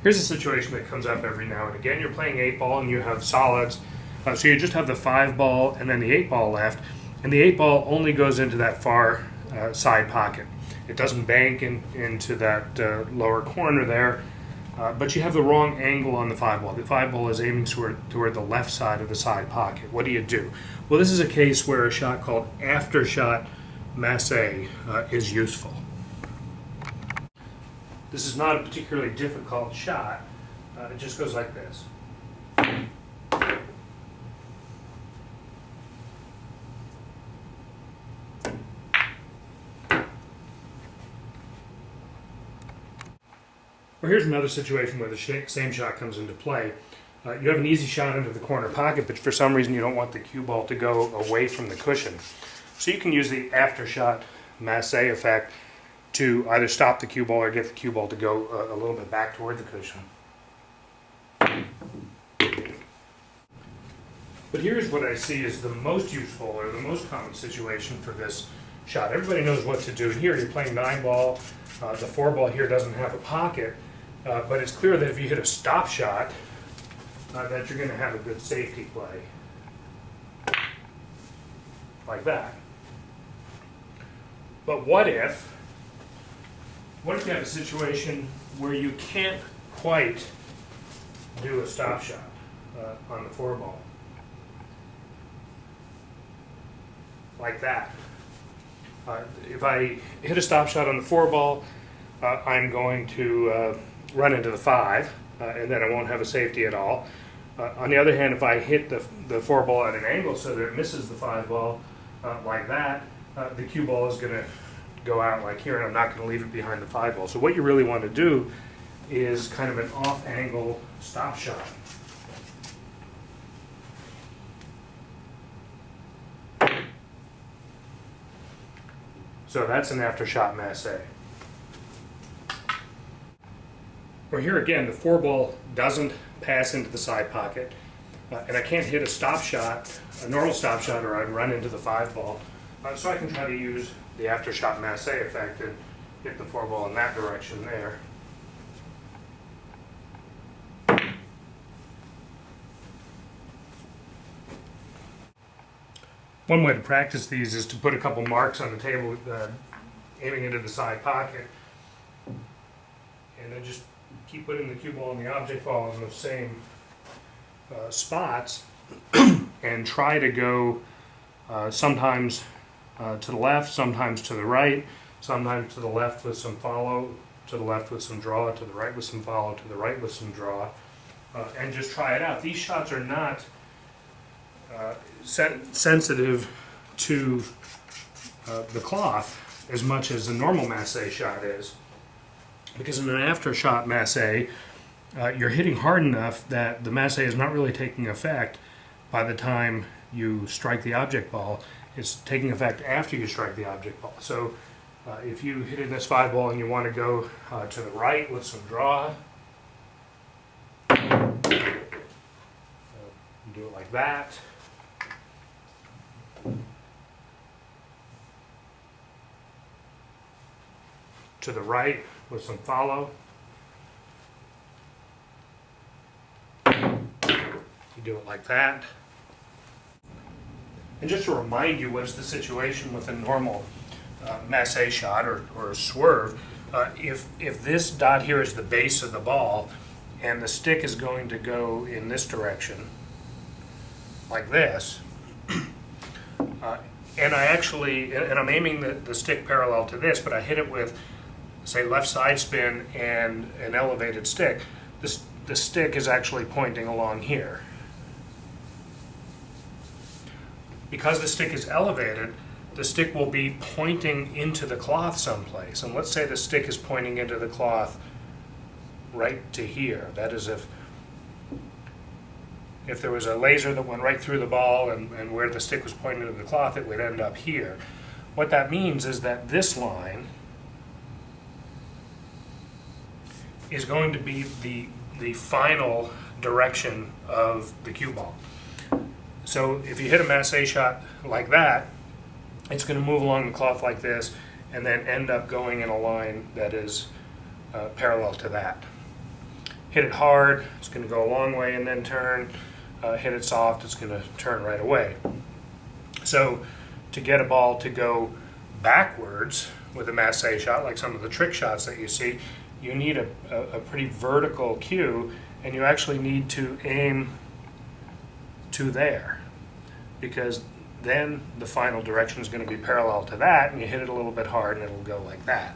Here's a situation that comes up every now and again. You're playing 8-ball and you have solids, so you just have the 5-ball and then the 8-ball left, and the 8-ball only goes into that far side pocket. It doesn't bank into that lower corner there, but you have the wrong angle on the 5-ball. The 5-ball is aiming toward the left side of the side pocket. What do? Well, this is a case where a shot called after-shot Masse is useful. This is not a particularly difficult shot. It just goes like this. Or here's another situation where the same shot comes into play. You have an easy shot into the corner pocket, but for some reason you don't want the cue ball to go away from the cushion. So you can use the after-shot Masse effect to either stop the cue ball or get the cue ball to go a little bit back toward the cushion. But here's what I see as the most useful or the most common situation for this shot. Everybody knows what to do. Here you're playing 9-ball. The 4-ball here doesn't have a pocket, but it's clear that if you hit a stop shot, that you're going to have a good safety play. Like that. But what if you have a situation where you can't quite do a stop shot on the 4-ball? Like that. If I hit a stop shot on the 4-ball, I'm going to run into the 5, and then I won't have a safety at all. On the other hand, if I hit the 4-ball at an angle so that it misses the 5-ball like that, the cue ball is going to go out like here, and I'm not going to leave it behind the 5-ball. So what you really want to do is kind of an off-angle stop shot. So that's an after-shot Masse. Or here again, the 4-ball doesn't pass into the side pocket, and I can't hit a stop shot, a normal stop shot, or I'd run into the 5-ball. So I can try to use the after-shot Masse effect and hit the 4-ball in that direction there. One way to practice these is to put a couple marks on the table aiming into the side pocket, and then just keep putting the cue ball and the object ball in the same spots and try to go sometimes to the left, sometimes to the right, sometimes to the left with some follow, to the left with some draw, to the right with some follow, to the right with some draw, and just try it out. These shots are not sensitive to the cloth as much as a normal Masse shot is, because in an after-shot Masse, you're hitting hard enough that the Masse is not really taking effect by the time you strike the object ball. It's taking effect after you strike the object ball. So if you hit this 5-ball and you want to go to the right with some draw, do it like that. To the right with some follow. You do it like that. And just to remind you what's the situation with a normal Masse shot or a swerve, if this dot here is the base of the ball and the stick is going to go in this direction, like this, and I'm aiming the stick parallel to this, but I hit it with, say, left side spin and an elevated stick, the stick is actually pointing along here. Because the stick is elevated, the stick will be pointing into the cloth someplace. And let's say the stick is pointing into the cloth right to here. That is, if there was a laser that went right through the ball and where the stick was pointing to the cloth, it would end up here. What that means is that this line is going to be the final direction of the cue ball. So if you hit a Masse shot like that, it's going to move along the cloth like this and then end up going in a line that is parallel to that. hit it hard, it's going to go a long way and then turn. Hit it soft, it's going to turn right away. So to get a ball to go backwards with a Massé shot, like some of the trick shots that you see, you need a pretty vertical cue, and you actually need to aim to there, because then the final direction is going to be parallel to that, and you hit it a little bit hard and it'll go like that.